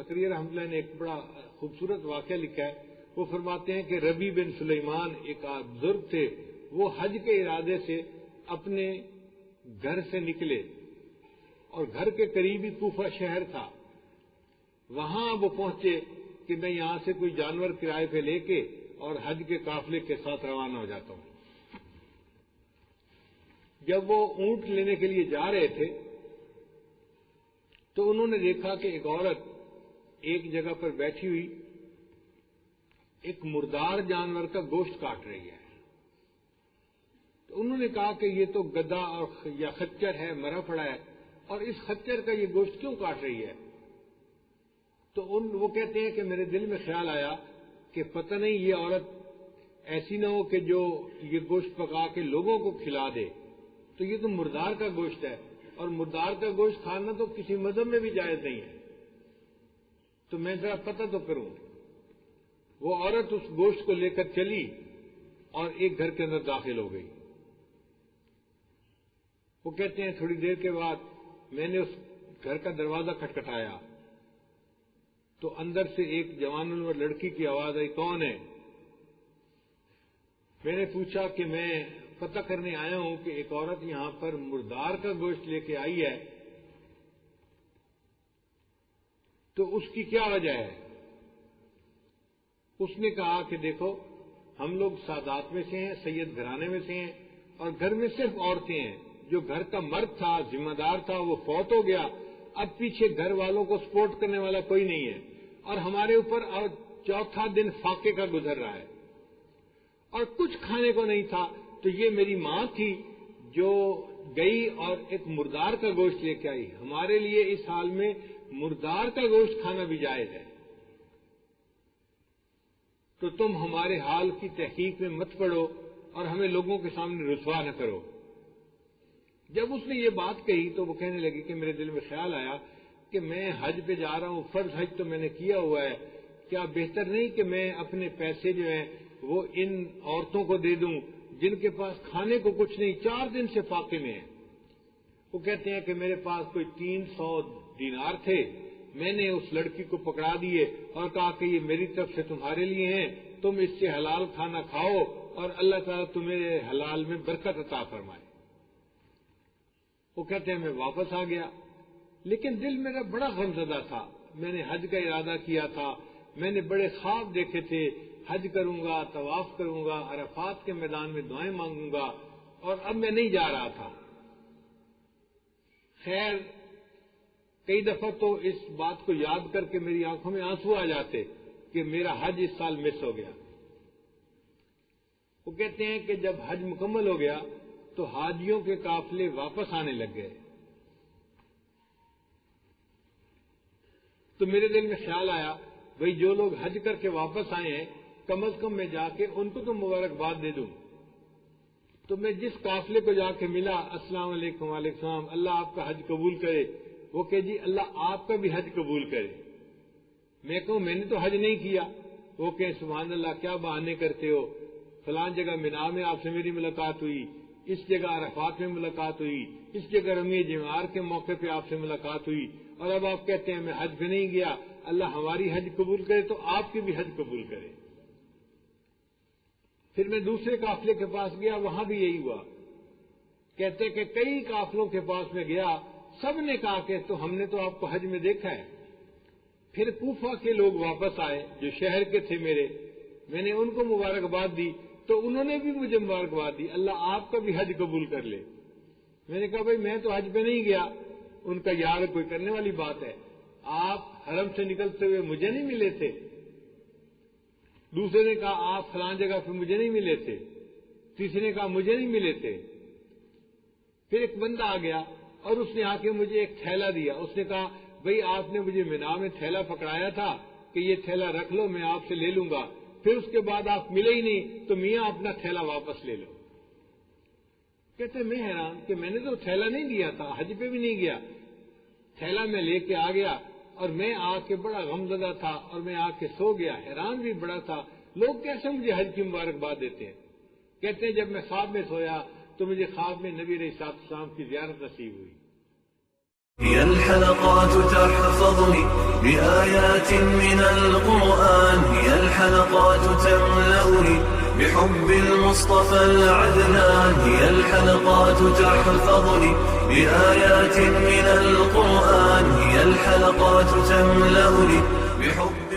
زکریا رحمۃ اللہ نے ایک بڑا خوبصورت واقعہ لکھا ہے. وہ فرماتے ہیں کہ ربی بن سلیمان ایک بزرگ تھے، وہ حج کے ارادے سے اپنے گھر سے نکلے اور گھر کے قریب ہی کوفہ شہر تھا. وہاں وہ پہنچے کہ میں یہاں سے کوئی جانور کرائے پہ لے کے اور حج کے قافلے کے ساتھ روانہ ہو جاتا ہوں. جب وہ اونٹ لینے کے لیے جا رہے تھے تو انہوں نے دیکھا کہ ایک عورت ایک جگہ پر بیٹھی ہوئی ایک مردار جانور کا گوشت کاٹ رہی ہے. تو انہوں نے کہا کہ یہ تو گدھا یا خچر ہے، مرا پڑا ہے، اور اس خچر کا یہ گوشت کیوں کاٹ رہی ہے؟ تو وہ کہتے ہیں کہ میرے دل میں خیال آیا کہ پتہ نہیں یہ عورت ایسی نہ ہو کہ جو یہ گوشت پکا کے لوگوں کو کھلا دے. تو یہ تو مردار کا گوشت ہے، اور مردار کا گوشت کھانا تو کسی مذہب میں بھی جائز نہیں ہے. تو میں ذرا پتہ تو کروں. وہ عورت اس گوشت کو لے کر چلی اور ایک گھر کے اندر داخل ہو گئی. وہ کہتے ہیں تھوڑی دیر کے بعد میں نے اس گھر کا دروازہ کھٹکھٹایا تو اندر سے ایک جوان العمر لڑکی کی آواز آئی، کون ہے؟ میں نے پوچھا کہ میں پتہ کرنے آیا ہوں کہ ایک عورت یہاں پر مردار کا گوشت لے کے آئی ہے، تو اس کی کیا وجہ ہے؟ اس نے کہا کہ دیکھو ہم لوگ سادات میں سے ہیں، سید گھرانے میں سے ہیں، اور گھر میں صرف عورتیں ہیں. جو گھر کا مرد تھا، ذمہ دار تھا، وہ فوت ہو گیا. اب پیچھے گھر والوں کو سپورٹ کرنے والا کوئی نہیں ہے، اور ہمارے اوپر چوتھا دن فاقے کا گزر رہا ہے اور کچھ کھانے کو نہیں تھا. تو یہ میری ماں تھی جو گئی اور ایک مردار کا گوشت لے کے آئی. ہمارے لیے اس حال میں مردار کا گوشت کھانا بھی جائز ہے. تو تم ہمارے حال کی تحقیق میں مت پڑو اور ہمیں لوگوں کے سامنے رسوا نہ کرو. جب اس نے یہ بات کہی تو وہ کہنے لگی کہ میرے دل میں خیال آیا کہ میں حج پہ جا رہا ہوں، فرض حج تو میں نے کیا ہوا ہے، کیا بہتر نہیں کہ میں اپنے پیسے جو ہیں وہ ان عورتوں کو دے دوں جن کے پاس کھانے کو کچھ نہیں، 4 دن سے فاقے میں ہیں. وہ کہتے ہیں کہ میرے پاس کوئی 300 دینار تھے. میں نے اس لڑکی کو پکڑا دیے اور کہا کہ یہ میری طرف سے تمہارے لیے ہیں، تم اس سے حلال کھانا کھاؤ اور اللہ تعالیٰ تمہیں حلال میں برکت عطا فرمائے. وہ کہتے ہیں میں واپس آ گیا، لیکن دل میرا بڑا غمزدہ تھا. میں نے حج کا ارادہ کیا تھا، میں نے بڑے خواب دیکھے تھے، حج کروں گا، طواف کروں گا، عرفات کے میدان میں دعائیں مانگوں گا، اور اب میں نہیں جا رہا تھا. خیر کئی دفعہ تو اس بات کو یاد کر کے میری آنکھوں میں آنسو آ جاتے کہ میرا حج اس سال مس ہو گیا. وہ کہتے ہیں کہ جب حج مکمل ہو گیا تو حاجیوں کے قافلے واپس آنے لگ گئے. تو میرے دل میں خیال آیا بھئی جو لوگ حج کر کے واپس آئے ہیں کم از کم میں جا کے ان کو تو مبارکباد دے دوں. تو میں جس قافلے کو جا کے ملا، السلام علیکم، وعلیکم السلام، اللہ آپ کا حج قبول کرے. وہ کہ جی اللہ آپ کا بھی حج قبول کرے. میں کہوں میں نے تو حج نہیں کیا. وہ کہ سبحان اللہ، کیا بہانے کرتے ہو، فلاں جگہ مینا میں آپ سے میری ملاقات ہوئی، اس جگہ عرفات میں ملاقات ہوئی، اس جگہ رمی جمار کے موقع پہ آپ سے ملاقات ہوئی، اور اب آپ کہتے ہیں میں حج پہ نہیں گیا. اللہ ہماری حج قبول کرے تو آپ کی بھی حج قبول کرے. پھر میں دوسرے قافلے کے پاس گیا، وہاں بھی یہی ہوا. کہتے کہ کئی قافلوں کے پاس میں گیا، سب نے کہا کہ تو ہم نے تو آپ کو حج میں دیکھا ہے. پھر کوفہ کے لوگ واپس آئے جو شہر کے تھے میرے، میں نے ان کو مبارکباد دی تو انہوں نے بھی مجھے مبارکباد دی، اللہ آپ کا بھی حج قبول کر لے. میں نے کہا بھائی میں تو حج پہ نہیں گیا. ان کا یار کوئی کرنے والی بات ہے، آپ حرم سے نکلتے ہوئے مجھے نہیں ملے تھے. دوسرے نے کہا آپ فلاں جگہ پہ مجھے نہیں ملے تھے. تیسرے نے کہا مجھے نہیں ملے تھے. پھر ایک بندہ آ گیا اور اس نے آ کے مجھے ایک تھیلا دیا. اس نے کہا بھئی آپ نے مجھے مینا میں تھیلا پکڑایا تھا کہ یہ تھیلا رکھ لو، میں آپ سے لے لوں گا. پھر اس کے بعد آپ ملے ہی نہیں تو میاں اپنا تھیلا واپس لے لو. کہتے میں حیران کہ میں نے تو تھیلا نہیں دیا تھا، حج پہ بھی نہیں گیا. تھیلا میں لے کے آ گیا اور میں آ کے بڑا غمزدہ تھا اور میں آ کے سو گیا. حیران بھی بڑا تھا، لوگ کیسے مجھے حج کی مبارکباد دیتے ہیں. کہتے ہیں جب میں خواب میں سویا تو مجھے خواب میں نبی علیہ السلام کی زیارت نصیب ہوئی. هي الحلقات تحفظني بآيات من القرآن، هي الحلقات تملأني بحب المصطفى العدنان، هي الحلقات تحفظني بآيات من القرآن، هي الحلقات تملأني بحب